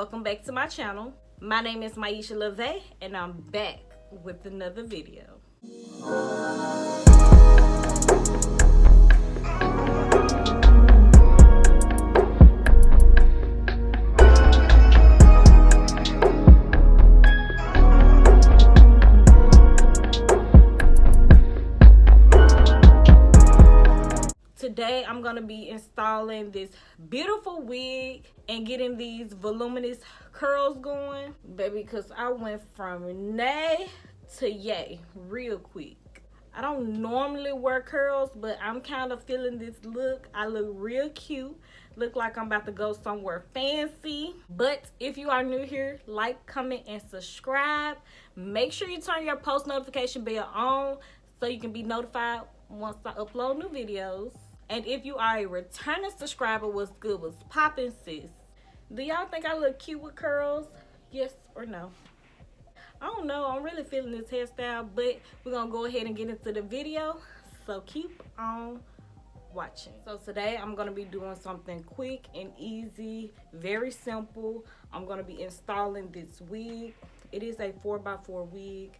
welcome back to my channel. My name is Miesha and I'm back with another video. Today I'm going to be installing this beautiful wig and getting these voluminous curls going, baby, because I went from nay to yay real quick. I don't normally wear curls, but I'm kind of feeling this look. I look real cute. Look like I'm about to go somewhere fancy. But if you are new here, like, comment, and subscribe. Make sure you turn your post notification bell on so you can be notified once I upload new videos. And if you are a returning subscriber, what's good, what's poppin', sis? Do y'all think I look cute with curls? Yes or no? I don't know. I'm really feeling this hairstyle, but we're going to go ahead and get into the video. So keep on watching. So today I'm going to be doing something quick and easy, very simple. I'm going to be installing this wig. It is a 4x4 wig.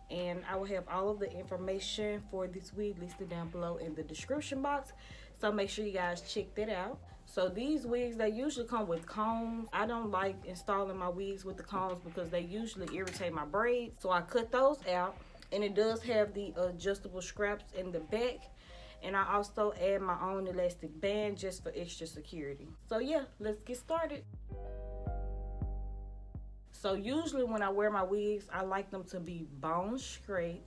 And I will have all of the information for this wig listed down below in the description box. So make sure you guys check that out. So these wigs, they usually come with combs. I don't like installing my wigs with the combs because they usually irritate my braids. So I cut those out. And it does have the adjustable straps in the back. And I also add my own elastic band just for extra security. So yeah, let's get started. So usually when I wear my wigs, I like them to be bone straight.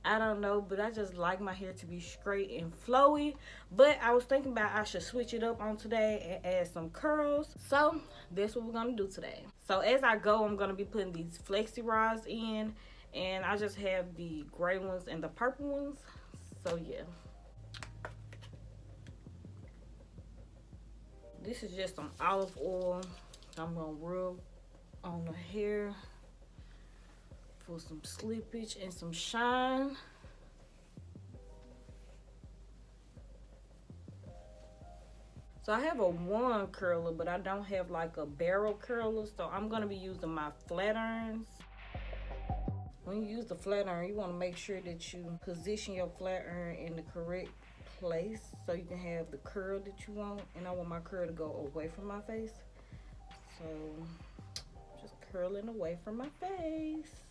I don't know, but I just like my hair to be straight and flowy. But I was thinking about I should switch it up on today and add some curls. So that's what we're going to do today. So as I go, I'm going to be putting these Flexi rods in. And I just have the gray ones and the purple ones. So yeah. This is just some olive oil. I'm going to rub on the hair for some slippage and some shine. So I have a wand curler, but I don't have like a barrel curler, so I'm going to be using my flat irons. When you use the flat iron, you want to make sure that you position your flat iron in the correct place so you can have the curl that you want. And I want my curl to go away from my face, so just curling away from my face.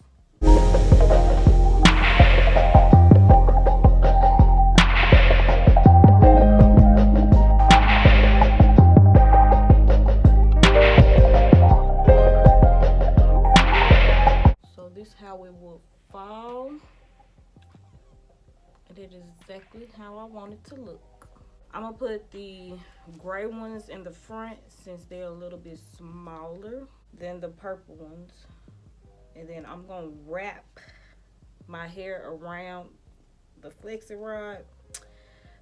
So this is how it will fall. And it is exactly how I want it to look. I'm gonna put the gray ones in the front since they're a little bit smaller than the purple ones. And then I'm gonna wrap my hair around the Flexi rod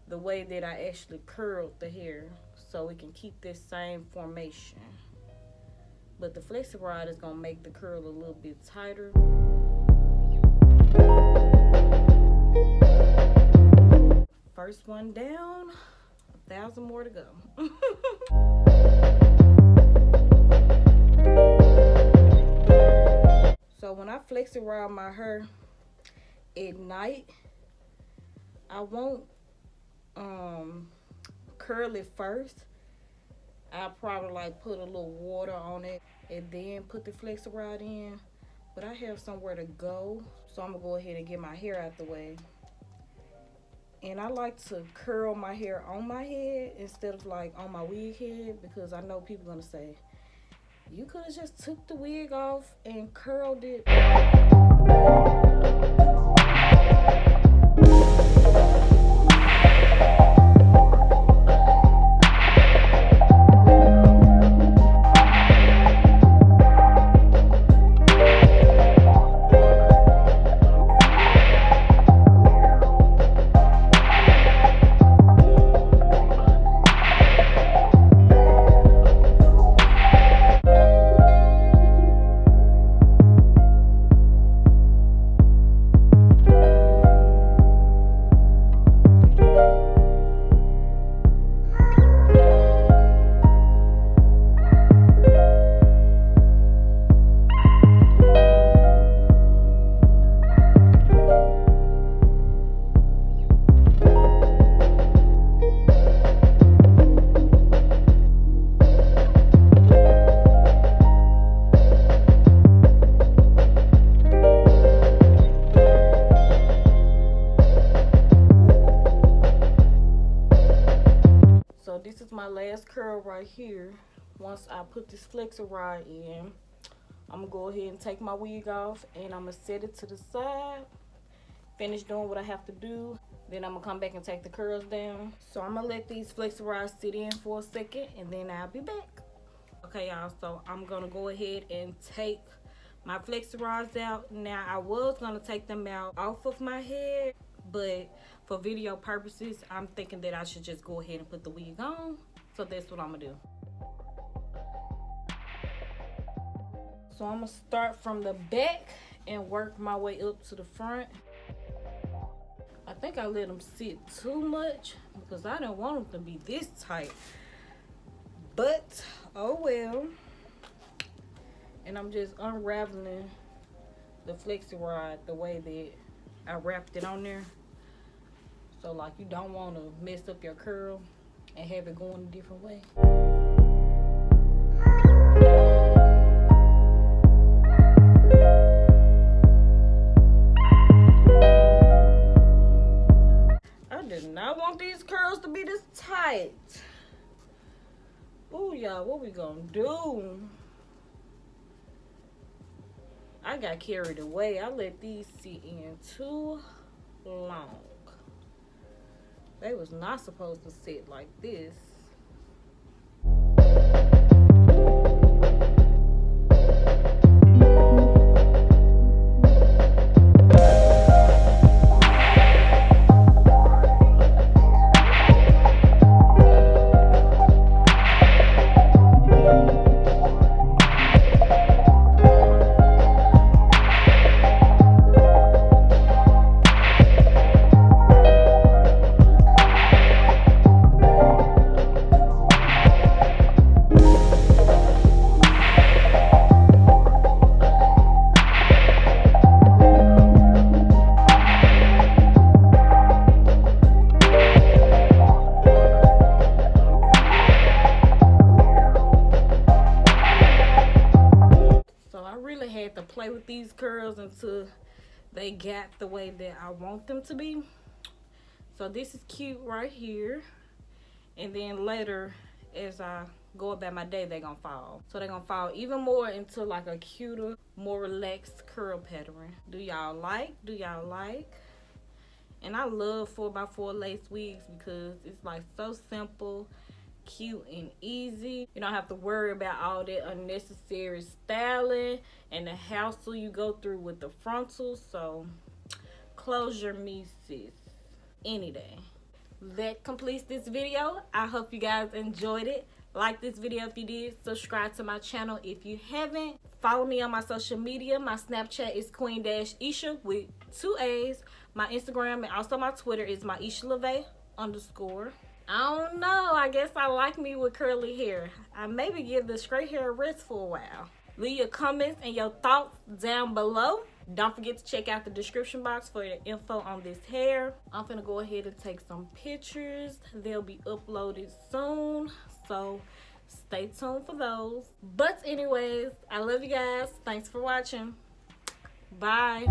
the way that I actually curled the hair, so we can keep this same formation. But the Flexi rod is gonna make the curl a little bit tighter. First one down, 1,000 more to go. So when I flex around my hair at night, I won't curl it first. I'll probably like put a little water on it and then put the Flexi rod in. But I have somewhere to go, so I'm gonna go ahead and get my hair out the way. And I like to curl my hair on my head instead of like on my wig head, because I know people gonna say, you could have just took the wig off and curled it. my last curl right here. Once I put this Flexi rod in, I'm gonna go ahead and take my wig off and I'm gonna set it to the side. Finish doing what I have to do. Then I'm gonna come back and take the curls down. So I'm gonna let these Flexi rods sit in for a second and then I'll be back. Okay, y'all, so I'm gonna go ahead and take my Flexi rods out. Now, I was gonna take them out off of my head, but for video purposes, I'm thinking that I should just go ahead and put the wig on. So that's what I'm gonna do. So I'm gonna start from the back and work my way up to the front. I think I let them sit too much because I didn't want them to be this tight. But, oh well. And I'm just unraveling the Flexi rod the way that I wrapped it on there. So like you don't want to mess up your curl and have it going a different way. I did not want these curls to be this tight. Ooh, y'all, what we gonna do? I got carried away. I let these sit in too long. They was not supposed to sit like this. To play with these curls until they got the way that I want them to be. So this is cute right here, and then later as I go about my day, they're gonna fall. So they're gonna fall even more into like a cuter, more relaxed curl pattern. Do y'all like? Do y'all like? And I love 4x4 lace wigs because it's like so simple, cute and easy. You don't have to worry about all that unnecessary styling and the hassle you go through with the frontals. So closure me, sis, any day. That completes this video. I hope you guys enjoyed it. Like this video if you did. Subscribe to my channel if you haven't. Follow me on my social media. My Snapchat is Queen-Isha with 2 A's. My Instagram and also my Twitter is MyIshaLeve_. I don't know. I guess I like me with curly hair. I maybe give the straight hair a rest for a while. Leave your comments and your thoughts down below. Don't forget to check out the description box for the info on this hair. I'm finna go ahead and take some pictures. They'll be uploaded soon, so stay tuned for those. But anyways, I love you guys. Thanks for watching. Bye.